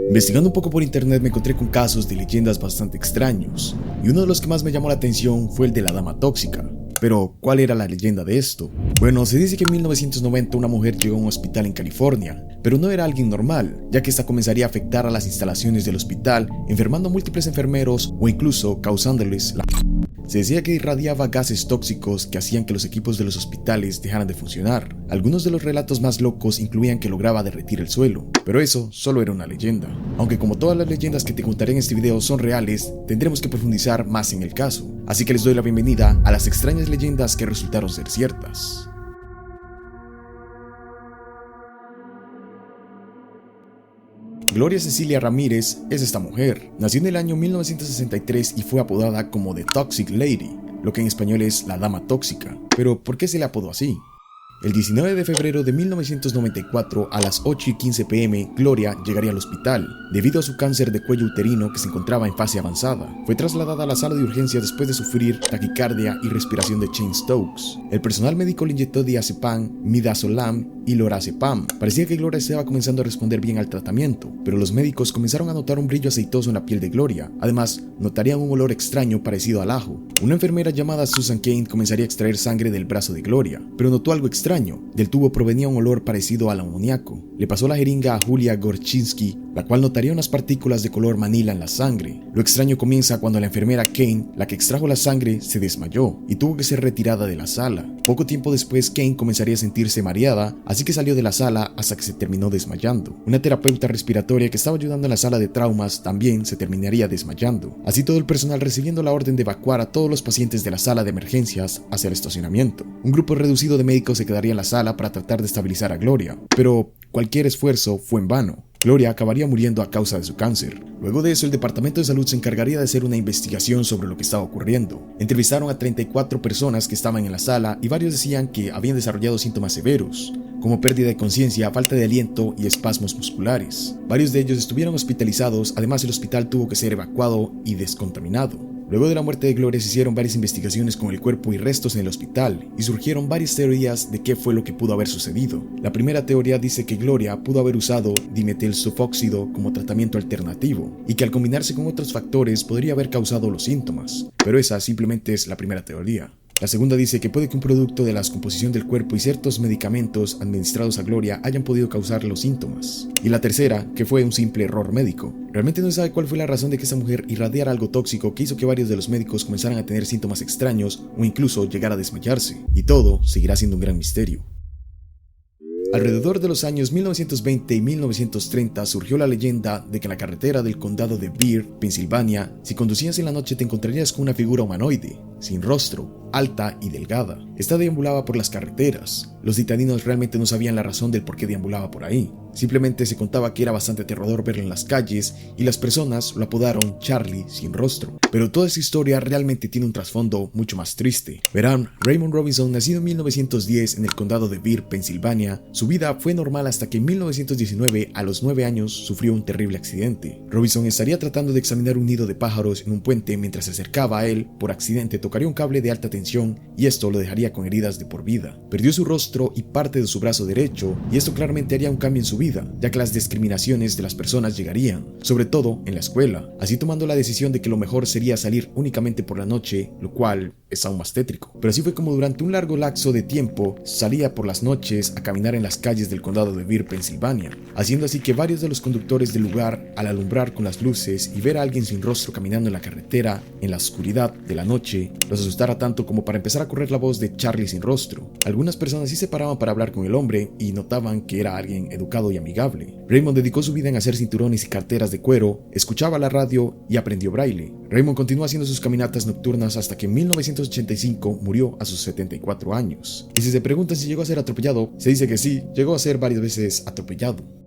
Investigando un poco por internet me encontré con casos de leyendas bastante extraños, y uno de los que más me llamó la atención fue el de la dama tóxica. Pero, ¿cuál era la leyenda de esto? Bueno, se dice que en 1990 una mujer llegó a un hospital en California, pero no era alguien normal, ya que esta comenzaría a afectar a las instalaciones del hospital, enfermando a múltiples enfermeros o incluso causándoles la... Se decía que irradiaba gases tóxicos que hacían que los equipos de los hospitales dejaran de funcionar. Algunos de los relatos más locos incluían que lograba derretir el suelo, pero eso solo era una leyenda. Aunque como todas las leyendas que te contaré en este video son reales, tendremos que profundizar más en el caso. Así que les doy la bienvenida a las extrañas leyendas que resultaron ser ciertas. Gloria Cecilia Ramírez es esta mujer. Nació en el año 1963 y fue apodada como The Toxic Lady, lo que en español es la dama tóxica. Pero, ¿por qué se le apodó así? El 19 de febrero de 1994 a las 8:15 p.m. Gloria llegaría al hospital debido a su cáncer de cuello uterino que se encontraba en fase avanzada. Fue trasladada a la sala de urgencia después de sufrir taquicardia y respiración de Cheyne-Stokes. El personal médico le inyectó diazepam, midazolam y lorazepam. Parecía que Gloria estaba comenzando a responder bien al tratamiento, pero los médicos comenzaron a notar un brillo aceitoso en la piel de Gloria. Además, notarían un olor extraño parecido al ajo. Una enfermera llamada Susan Kane comenzaría a extraer sangre del brazo de Gloria, pero notó algo extraño. Del tubo provenía un olor parecido al amoníaco. Le pasó la jeringa a Julia Gorchinsky, la cual notaría unas partículas de color manila en la sangre. Lo extraño comienza cuando la enfermera Kane, la que extrajo la sangre, se desmayó y tuvo que ser retirada de la sala. Poco tiempo después, Kane comenzaría a sentirse mareada, así que salió de la sala hasta que se terminó desmayando. Una terapeuta respiratoria que estaba ayudando en la sala de traumas también se terminaría desmayando. Así todo el personal recibiendo la orden de evacuar a todos los pacientes de la sala de emergencias hacia el estacionamiento. Un grupo reducido de médicos se quedaría en la sala para tratar de estabilizar a Gloria, pero cualquier esfuerzo fue en vano. Gloria acabaría muriendo a causa de su cáncer. Luego de eso, el Departamento de Salud se encargaría de hacer una investigación sobre lo que estaba ocurriendo. Entrevistaron a 34 personas que estaban en la sala y varios decían que habían desarrollado síntomas severos, como pérdida de conciencia, falta de aliento y espasmos musculares. Varios de ellos estuvieron hospitalizados, además el hospital tuvo que ser evacuado y descontaminado. Luego de la muerte de Gloria se hicieron varias investigaciones con el cuerpo y restos en el hospital y surgieron varias teorías de qué fue lo que pudo haber sucedido. La primera teoría dice que Gloria pudo haber usado dimetilsulfóxido como tratamiento alternativo y que al combinarse con otros factores podría haber causado los síntomas, pero esa simplemente es la primera teoría. La segunda dice que puede que un producto de la descomposición del cuerpo y ciertos medicamentos administrados a Gloria hayan podido causar los síntomas. Y la tercera, que fue un simple error médico. Realmente no se sabe cuál fue la razón de que esta mujer irradiara algo tóxico que hizo que varios de los médicos comenzaran a tener síntomas extraños o incluso llegar a desmayarse. Y todo seguirá siendo un gran misterio. Alrededor de los años 1920 y 1930 surgió la leyenda de que en la carretera del condado de Bear, Pensilvania, si conducías en la noche te encontrarías con una figura humanoide, sin rostro, alta y delgada. Esta deambulaba por las carreteras. Los citadinos realmente no sabían la razón del por qué deambulaba por ahí. Simplemente se contaba que era bastante aterrador verlo en las calles y las personas lo apodaron Charlie sin rostro. Pero toda esa historia realmente tiene un trasfondo mucho más triste. Verán, Raymond Robinson, nacido en 1910 en el condado de Bear, Pensilvania, su vida fue normal hasta que en 1919, a los 9 años, sufrió un terrible accidente. Robinson estaría tratando de examinar un nido de pájaros en un puente mientras se acercaba a él. Por accidente tocaría un cable de alta tensión y esto lo dejaría con heridas de por vida. Perdió su rostro y parte de su brazo derecho y esto claramente haría un cambio en su vida, ya que las discriminaciones de las personas llegarían, sobre todo en la escuela, así tomando la decisión de que lo mejor sería salir únicamente por la noche, lo cual es aún más tétrico. Pero así fue como durante un largo lapso de tiempo salía por las noches a caminar en las calles del condado de Bear, Pensilvania, haciendo así que varios de los conductores del lugar, al alumbrar con las luces y ver a alguien sin rostro caminando en la carretera en la oscuridad de la noche, los asustara tanto como para empezar a correr la voz de Charlie sin rostro. Algunas personas sí se paraban para hablar con el hombre y notaban que era alguien educado y amigable. Raymond dedicó su vida en hacer cinturones y carteras de cuero, escuchaba la radio y aprendió braille. Raymond continuó haciendo sus caminatas nocturnas hasta que en 1985 murió a sus 74 años. Y si se preguntan si llegó a ser atropellado, se dice que sí, llegó a ser varias veces atropellado.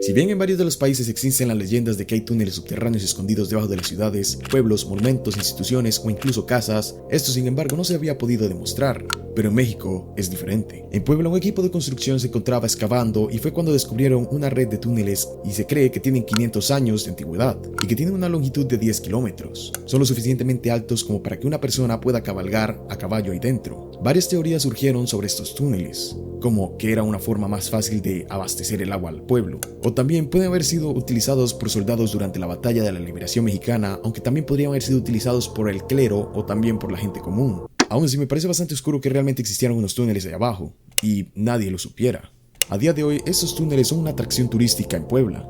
Si bien en varios de los países existen las leyendas de que hay túneles subterráneos escondidos debajo de las ciudades, pueblos, monumentos, instituciones o incluso casas, esto sin embargo no se había podido demostrar. Pero en México es diferente. En Puebla un equipo de construcción se encontraba excavando y fue cuando descubrieron una red de túneles y se cree que tienen 500 años de antigüedad y que tienen una longitud de 10 kilómetros. Son lo suficientemente altos como para que una persona pueda cabalgar a caballo ahí dentro. Varias teorías surgieron sobre estos túneles, como que era una forma más fácil de abastecer el agua al pueblo. Otros también pueden haber sido utilizados por soldados durante la batalla de la liberación mexicana, aunque también podrían haber sido utilizados por el clero o también por la gente común. Aún así me parece bastante oscuro que realmente existieran unos túneles ahí abajo y nadie lo supiera. A día de hoy, estos túneles son una atracción turística en Puebla.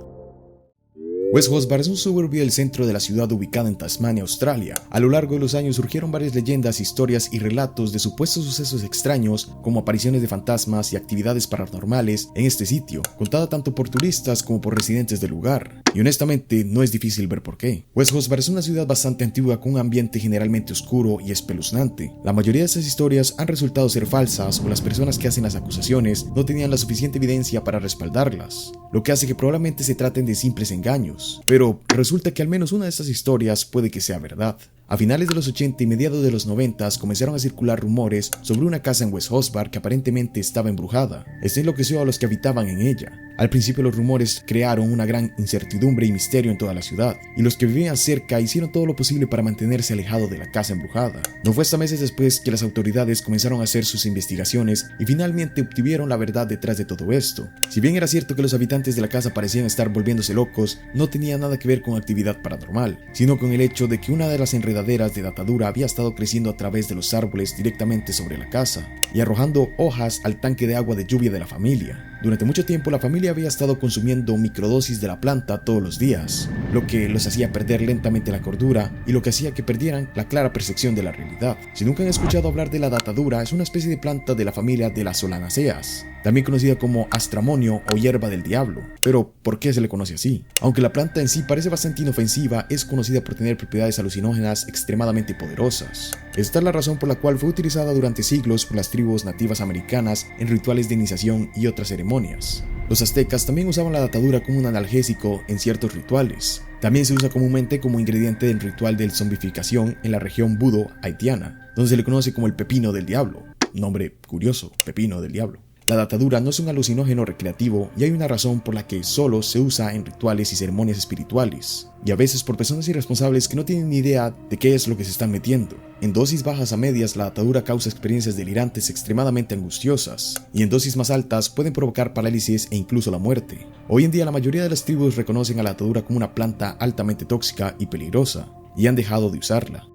West Hobart es un suburbio del centro de la ciudad ubicada en Tasmania, Australia. A lo largo de los años surgieron varias leyendas, historias y relatos de supuestos sucesos extraños, como apariciones de fantasmas y actividades paranormales en este sitio, contada tanto por turistas como por residentes del lugar. Y honestamente, no es difícil ver por qué. West Hobart es una ciudad bastante antigua con un ambiente generalmente oscuro y espeluznante. La mayoría de estas historias han resultado ser falsas o las personas que hacen las acusaciones no tenían la suficiente evidencia para respaldarlas, lo que hace que probablemente se traten de simples engaños. Pero resulta que al menos una de estas historias puede que sea verdad. A finales de los 80 y mediados de los 90 comenzaron a circular rumores sobre una casa en West Hobart que aparentemente estaba embrujada. Esto enloqueció a los que habitaban en ella. Al principio los rumores crearon una gran incertidumbre y misterio en toda la ciudad, y los que vivían cerca hicieron todo lo posible para mantenerse alejados de la casa embrujada. No fue hasta meses después que las autoridades comenzaron a hacer sus investigaciones y finalmente obtuvieron la verdad detrás de todo esto. Si bien era cierto que los habitantes de la casa parecían estar volviéndose locos, no tenía nada que ver con actividad paranormal, sino con el hecho de que una de las enredaderas de Datadura había estado creciendo a través de los árboles directamente sobre la casa y arrojando hojas al tanque de agua de lluvia de la familia. Durante mucho tiempo la familia había estado consumiendo microdosis de la planta todos los días, lo que los hacía perder lentamente la cordura y lo que hacía que perdieran la clara percepción de la realidad. Si nunca han escuchado hablar de la Datadura, es una especie de planta de la familia de las solanaceas, también conocida como astramonio o hierba del diablo. Pero, ¿por qué se le conoce así? Aunque la planta en sí parece bastante inofensiva, es conocida por tener propiedades alucinógenas extremadamente poderosas. Esta es la razón por la cual fue utilizada durante siglos por las tribus nativas americanas en rituales de iniciación y otras ceremonias. Los aztecas también usaban la Datadura como un analgésico en ciertos rituales. También se usa comúnmente como ingrediente del ritual de zombificación en la región Budo haitiana, donde se le conoce como el pepino del diablo. Nombre curioso, pepino del diablo. La Datadura no es un alucinógeno recreativo y hay una razón por la que solo se usa en rituales y ceremonias espirituales, y a veces por personas irresponsables que no tienen ni idea de qué es lo que se están metiendo. En dosis bajas a medias, la Datadura causa experiencias delirantes extremadamente angustiosas, y en dosis más altas pueden provocar parálisis e incluso la muerte. Hoy en día la mayoría de las tribus reconocen a la Datadura como una planta altamente tóxica y peligrosa, y han dejado de usarla.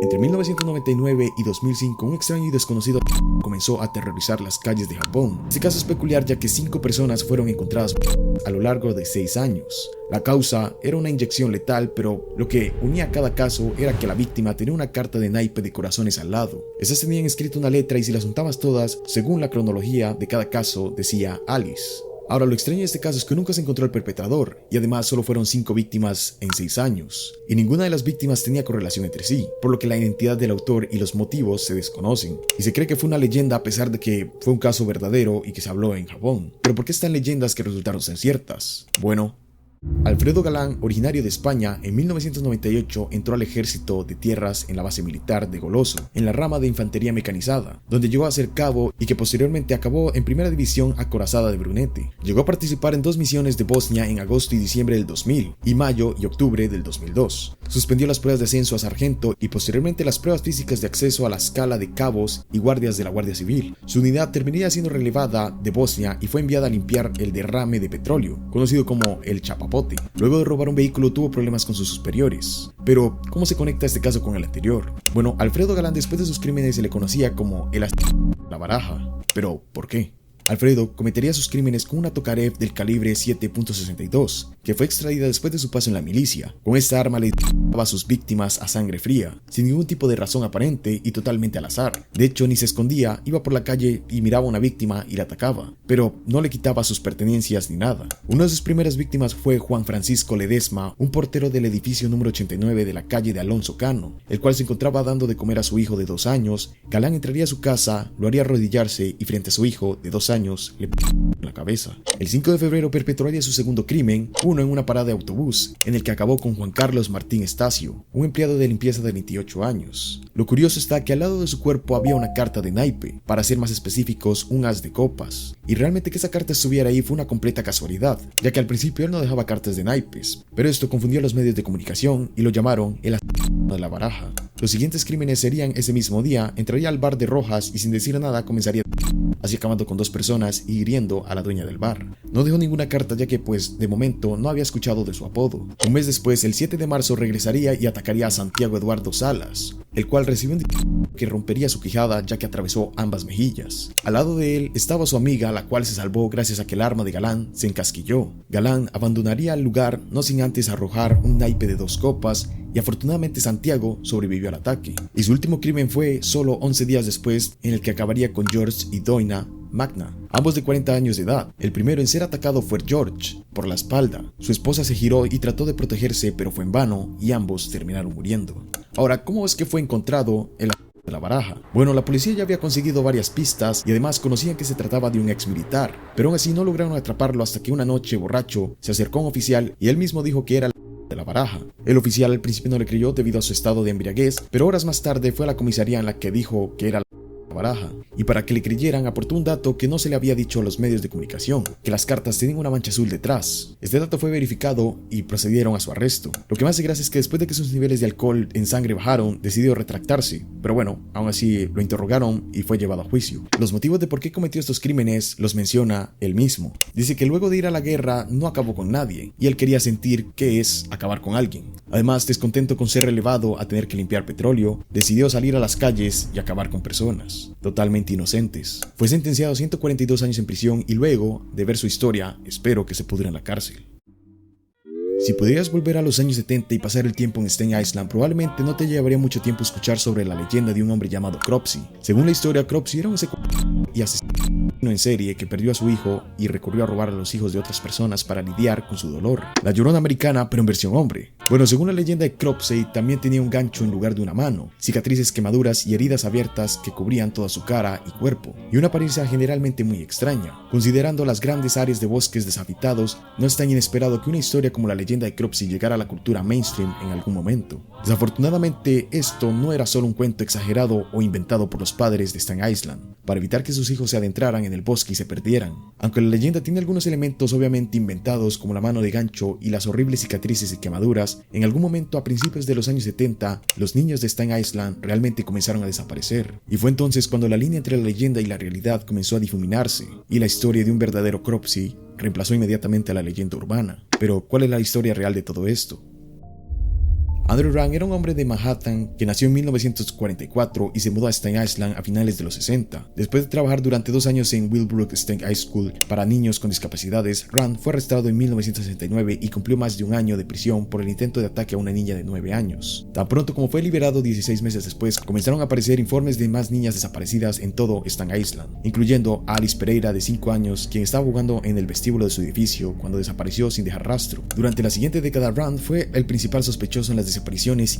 Entre 1999 y 2005, un extraño y desconocido comenzó a aterrorizar las calles de Japón. Este caso es peculiar ya que 5 personas fueron encontradas a lo largo de 6 años. La causa era una inyección letal, pero lo que unía a cada caso era que la víctima tenía una carta de naipe de corazones al lado. Estas tenían escrito una letra y si las juntabas todas, según la cronología de cada caso, decía Alice. Ahora, lo extraño de este caso es que nunca se encontró el perpetrador, y además solo fueron 5 víctimas en 6 años, y ninguna de las víctimas tenía correlación entre sí, por lo que la identidad del autor y los motivos se desconocen, y se cree que fue una leyenda a pesar de que fue un caso verdadero y que se habló en Japón. Pero ¿por qué están leyendas que resultaron ser ciertas? Bueno, Alfredo Galán, originario de España, en 1998 entró al ejército de tierras en la base militar de Goloso, en la rama de infantería mecanizada, donde llegó a ser cabo y que posteriormente acabó en primera división acorazada de Brunete. Llegó a participar en 2 misiones de Bosnia en agosto y diciembre del 2000, y mayo y octubre del 2002. Suspendió las pruebas de ascenso a sargento y posteriormente las pruebas físicas de acceso a la escala de cabos y guardias de la Guardia Civil. Su unidad terminaría siendo relevada de Bosnia y fue enviada a limpiar el derrame de petróleo, conocido como el Chapapote. Luego de robar un vehículo tuvo problemas con sus superiores. Pero, ¿cómo se conecta este caso con el anterior? Bueno, Alfredo Galán después de sus crímenes se le conocía como la baraja. Pero, ¿por qué? Alfredo cometería sus crímenes con una Tokarev del calibre 7.62, que fue extraída después de su paso en la milicia. Con esta arma le disparaba a sus víctimas a sangre fría, sin ningún tipo de razón aparente y totalmente al azar. De hecho, ni se escondía, iba por la calle y miraba a una víctima y la atacaba, pero no le quitaba sus pertenencias ni nada. Una de sus primeras víctimas fue Juan Francisco Ledesma, un portero del edificio número 89 de la calle de Alonso Cano, el cual se encontraba dando de comer a su hijo de 2 años. Galán entraría a su casa, lo haría arrodillarse y frente a su hijo de 2 años le la cabeza. El 5 de febrero perpetraría su segundo crimen, uno en una parada de autobús, en el que acabó con Juan Carlos Martín Estacio, un empleado de limpieza de 28 años. Lo curioso está que al lado de su cuerpo había una carta de naipe, para ser más específicos, un as de copas. Y realmente que esa carta estuviera ahí fue una completa casualidad, ya que al principio él no dejaba cartas de naipes, pero esto confundió a los medios de comunicación y lo llamaron el as de la baraja. Los siguientes crímenes serían ese mismo día, entraría al bar de Rojas y sin decir nada comenzaría así acabando con 2 personas y hiriendo a la dueña del bar. No dejó ninguna carta ya que pues de momento no había escuchado de su apodo. Un mes después, el 7 de marzo, regresaría y atacaría a Santiago Eduardo Salas, el cual recibió un disparo que rompería su quijada ya que atravesó ambas mejillas. Al lado de él estaba su amiga, la cual se salvó gracias a que el arma de Galán se encasquilló. Galán abandonaría el lugar no sin antes arrojar un naipe de 2 copas y afortunadamente Santiago sobrevivió al ataque. Y su último crimen fue solo 11 días después, en el que acabaría con George y Doina Magna, ambos de 40 años de edad. El primero en ser atacado fue George, por la espalda. Su esposa se giró y trató de protegerse, pero fue en vano y ambos terminaron muriendo. Ahora, ¿cómo es que fue encontrado el de la baraja? Bueno, la policía ya había conseguido varias pistas y además conocían que se trataba de un ex militar, pero aún así no lograron atraparlo hasta que una noche, borracho, se acercó a un oficial y él mismo dijo que era de la baraja. El oficial al principio no le creyó debido a su estado de embriaguez, pero horas más tarde fue a la comisaría en la que dijo que era la baraja, y para que le creyeran aportó un dato que no se le había dicho a los medios de comunicación, que las cartas tenían una mancha azul detrás. Este dato fue verificado y procedieron a su arresto. Lo que más hace gracia es que después de que sus niveles de alcohol en sangre bajaron, decidió retractarse, pero bueno, aún así lo interrogaron y fue llevado a juicio. Los motivos de por qué cometió estos crímenes los menciona él mismo. Dice que luego de ir a la guerra no acabó con nadie, y él quería sentir qué es acabar con alguien. Además, descontento con ser relevado a tener que limpiar petróleo, decidió salir a las calles y acabar con personas totalmente inocentes. Fue sentenciado a 142 años en prisión y luego de ver su historia, espero que se pudra en la cárcel. Si pudieras volver a los años 70 y pasar el tiempo en Staten Island, probablemente no te llevaría mucho tiempo escuchar sobre la leyenda de un hombre llamado Cropsey. Según la historia, Cropsey era un y asesino en serie que perdió a su hijo y recurrió a robar a los hijos de otras personas para lidiar con su dolor. La Llorona americana, pero en versión hombre. Bueno, según la leyenda de Cropsey, también tenía un gancho en lugar de una mano, cicatrices, quemaduras y heridas abiertas que cubrían toda su cara y cuerpo, y una apariencia generalmente muy extraña. Considerando las grandes áreas de bosques deshabitados, no es tan inesperado que una historia como la leyenda de Cropsey llegara a la cultura mainstream en algún momento. Desafortunadamente, esto no era solo un cuento exagerado o inventado por los padres de Staten Island, para evitar que sus hijos se adentraran en el bosque y se perdieran. Aunque la leyenda tiene algunos elementos obviamente inventados como la mano de gancho y las horribles cicatrices y quemaduras, en algún momento a principios de los años 70, los niños de Staten Island realmente comenzaron a desaparecer. Y fue entonces cuando la línea entre la leyenda y la realidad comenzó a difuminarse, y la historia de un verdadero Cropsey reemplazó inmediatamente a la leyenda urbana. Pero, ¿cuál es la historia real de todo esto? Andrew Rand era un hombre de Manhattan que nació en 1944 y se mudó a Staten Island a finales de los 60. Después de trabajar durante 2 años en Willbrook State High School para niños con discapacidades, Rand fue arrestado en 1969 y cumplió más de 1 año de prisión por el intento de ataque a una niña de 9 años. Tan pronto como fue liberado 16 meses después, comenzaron a aparecer informes de más niñas desaparecidas en todo Staten Island, incluyendo a Alice Pereira de 5 años, quien estaba jugando en el vestíbulo de su edificio cuando desapareció sin dejar rastro. Durante la siguiente década, Rand fue el principal sospechoso en las desapariciones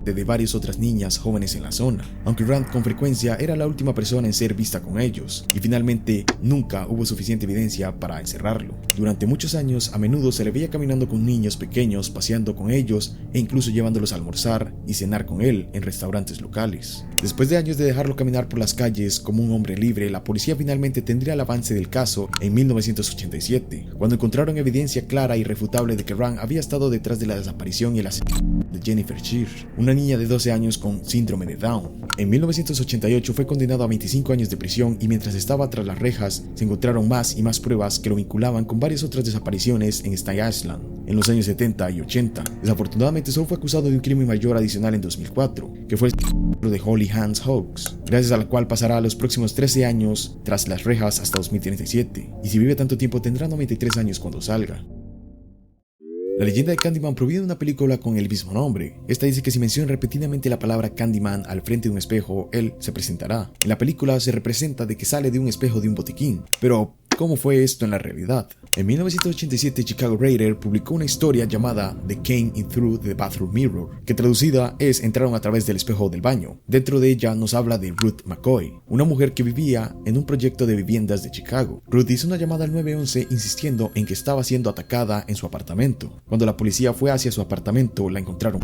de varias otras niñas jóvenes en la zona, aunque Rand con frecuencia era la última persona en ser vista con ellos, y finalmente nunca hubo suficiente evidencia para encerrarlo. Durante muchos años, a menudo se le veía caminando con niños pequeños, paseando con ellos e incluso llevándolos a almorzar y cenar con él en restaurantes locales. Después de años de dejarlo caminar por las calles como un hombre libre, la policía finalmente tendría el avance del caso en 1987, cuando encontraron evidencia clara y irrefutable de que Rand había estado detrás de la desaparición y el asesinato de Jennifer Shear, una niña de 12 años con síndrome de Down. En 1988 fue condenado a 25 años de prisión y mientras estaba tras las rejas se encontraron más y más pruebas que lo vinculaban con varias otras desapariciones en Staten Island en los años 70 y 80. Desafortunadamente solo fue acusado de un crimen mayor adicional en 2004, que fue el de Holy Hands Hoax, gracias a la cual pasará los próximos 13 años tras las rejas hasta 2037, y si vive tanto tiempo tendrá 93 años cuando salga. La leyenda de Candyman proviene de una película con el mismo nombre. Esta dice que si menciona repetidamente la palabra Candyman al frente de un espejo, él se presentará. En la película se representa de que sale de un espejo de un botiquín, pero ¿cómo fue esto en la realidad? En 1987, Chicago Reader publicó una historia llamada The Came In Through the Bathroom Mirror, que traducida es Entraron a través del espejo del baño. Dentro de ella nos habla de Ruth McCoy, una mujer que vivía en un proyecto de viviendas de Chicago. Ruth hizo una llamada al 911 insistiendo en que estaba siendo atacada en su apartamento. Cuando la policía fue hacia su apartamento, la encontraron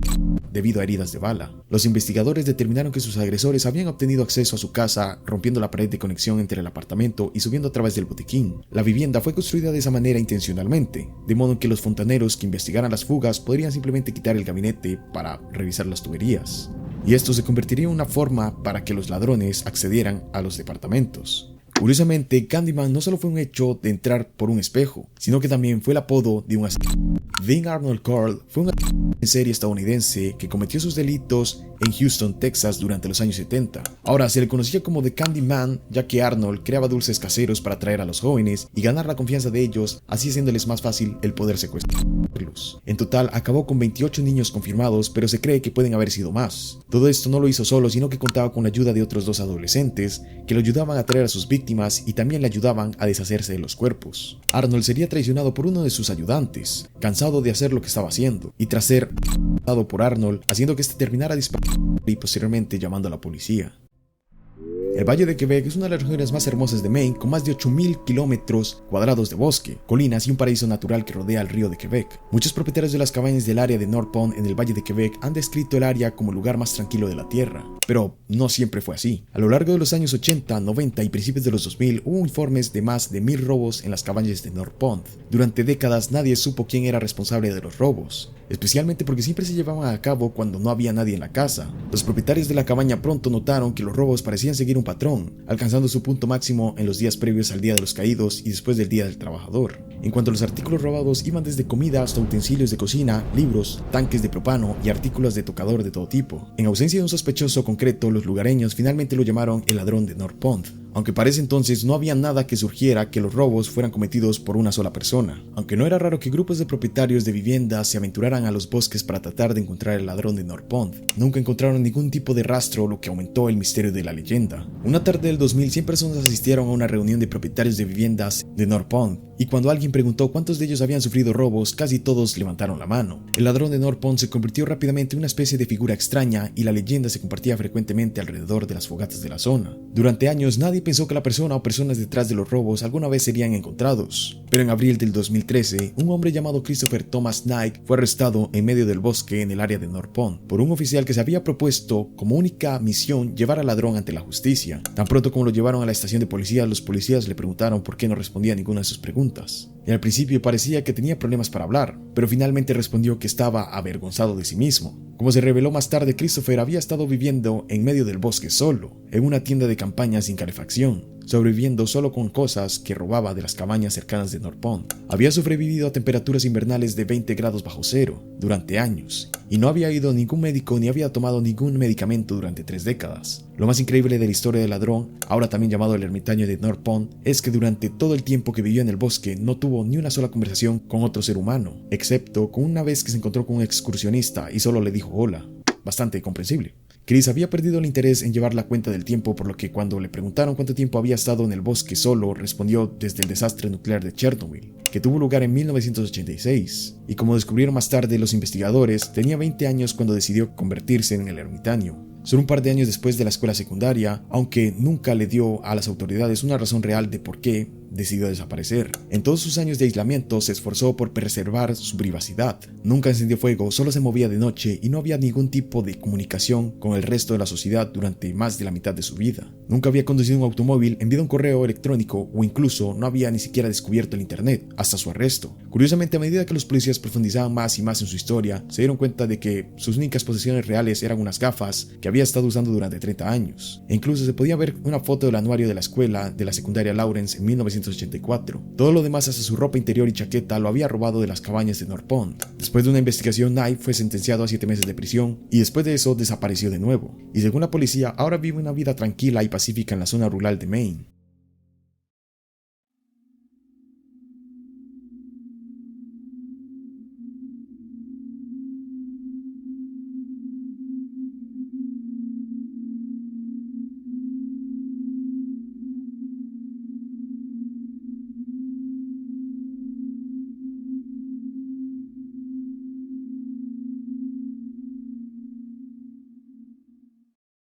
debido a heridas de bala. Los investigadores determinaron que sus agresores habían obtenido acceso a su casa rompiendo la pared de conexión entre el apartamento y subiendo a través del botiquín. La vivienda fue construida de esa manera intencionalmente, de modo que los fontaneros que investigaran las fugas podrían simplemente quitar el gabinete para revisar las tuberías. Y esto se convertiría en una forma para que los ladrones accedieran a los departamentos. Curiosamente, Candyman no solo fue un hecho de entrar por un espejo, sino que también fue el apodo de un asesino. Dean Arnold Carl fue un asesino en serie estadounidense que cometió sus delitos en Houston, Texas durante los años 70. Ahora se le conocía como The Candyman, ya que Arnold creaba dulces caseros para atraer a los jóvenes y ganar la confianza de ellos, así haciéndoles más fácil el poder secuestrarlos. En total acabó con 28 niños confirmados, pero se cree que pueden haber sido más. Todo esto no lo hizo solo, sino que contaba con la ayuda de otros 2 adolescentes que lo ayudaban a atraer a sus víctimas y también le ayudaban a deshacerse de los cuerpos. Arnold sería traicionado por uno de sus ayudantes, cansado de hacer lo que estaba haciendo, y tras ser matado por Arnold, haciendo que este terminara disparando y posteriormente llamando a la policía. El Valle de Quebec es una de las regiones más hermosas de Maine, con más de 8.000 kilómetros cuadrados de bosque, colinas y un paraíso natural que rodea el río de Quebec. Muchos propietarios de las cabañas del área de North Pond en el Valle de Quebec han descrito el área como el lugar más tranquilo de la tierra, pero no siempre fue así. A lo largo de los años 80, 90 y principios de los 2000 hubo informes de más de 1.000 robos en las cabañas de North Pond. Durante décadas nadie supo quién era responsable de los robos, especialmente porque siempre se llevaban a cabo cuando no había nadie en la casa. Los propietarios de la cabaña pronto notaron que los robos parecían seguir un patrón, alcanzando su punto máximo en los días previos al Día de los Caídos y después del Día del Trabajador. En cuanto a los artículos robados, iban desde comida hasta utensilios de cocina, libros, tanques de propano y artículos de tocador de todo tipo. En ausencia de un sospechoso concreto, los lugareños finalmente lo llamaron el ladrón de North Pond, aunque para ese entonces no había nada que surgiera que los robos fueran cometidos por una sola persona. Aunque no era raro que grupos de propietarios de viviendas se aventuraran a los bosques para tratar de encontrar el ladrón de North Pond, nunca encontraron ningún tipo de rastro, lo que aumentó el misterio de la leyenda. Una tarde del 2000, 100 personas asistieron a una reunión de propietarios de viviendas de North Pond, y cuando alguien preguntó cuántos de ellos habían sufrido robos, casi todos levantaron la mano. El ladrón de North Pond se convirtió rápidamente en una especie de figura extraña y la leyenda se compartía frecuentemente alrededor de las fogatas de la zona. Durante años nadie pensó que la persona o personas detrás de los robos alguna vez serían encontrados, pero en abril del 2013, un hombre llamado Christopher Thomas Knight fue arrestado en medio del bosque en el área de North Pond por un oficial que se había propuesto como única misión llevar al ladrón ante la justicia. Tan pronto como lo llevaron a la estación de policía, los policías le preguntaron por qué no respondía a ninguna de sus preguntas. Y al principio parecía que tenía problemas para hablar, pero finalmente respondió que estaba avergonzado de sí mismo. Como se reveló más tarde, Christopher había estado viviendo en medio del bosque solo, en una tienda de campaña sin calefacción, sobreviviendo solo con cosas que robaba de las cabañas cercanas de North Pond. Había sobrevivido a temperaturas invernales de 20 grados bajo cero durante años, y no había ido a ningún médico ni había tomado ningún medicamento durante 3 décadas. Lo más increíble de la historia del ladrón, ahora también llamado el ermitaño de North Pond, es que durante todo el tiempo que vivió en el bosque no tuvo ni una sola conversación con otro ser humano, excepto con una vez que se encontró con un excursionista y solo le dijo hola. Bastante comprensible. Chris había perdido el interés en llevar la cuenta del tiempo, por lo que cuando le preguntaron cuánto tiempo había estado en el bosque solo, respondió desde el desastre nuclear de Chernobyl, que tuvo lugar en 1986. Y como descubrieron más tarde los investigadores, tenía 20 años cuando decidió convertirse en el ermitaño. Solo un par de años después de la escuela secundaria, aunque nunca le dio a las autoridades una razón real de por qué decidió desaparecer. En todos sus años de aislamiento se esforzó por preservar su privacidad. Nunca encendió fuego, solo se movía de noche y no había ningún tipo de comunicación con el resto de la sociedad durante más de la mitad de su vida. Nunca había conducido un automóvil, enviado un correo electrónico o incluso no había ni siquiera descubierto el internet hasta su arresto. Curiosamente, a medida que los policías profundizaban más y más en su historia, se dieron cuenta de que sus únicas posesiones reales eran unas gafas que había estado usando durante 30 años. E incluso se podía ver una foto del anuario de la escuela de la secundaria Lawrence en 1984. Todo lo demás, hasta su ropa interior y chaqueta, lo había robado de las cabañas de North Pond. Después de una investigación, Knight fue sentenciado a 7 meses de prisión y después de eso desapareció de nuevo. Y según la policía, ahora vive una vida tranquila y pacífica en la zona rural de Maine.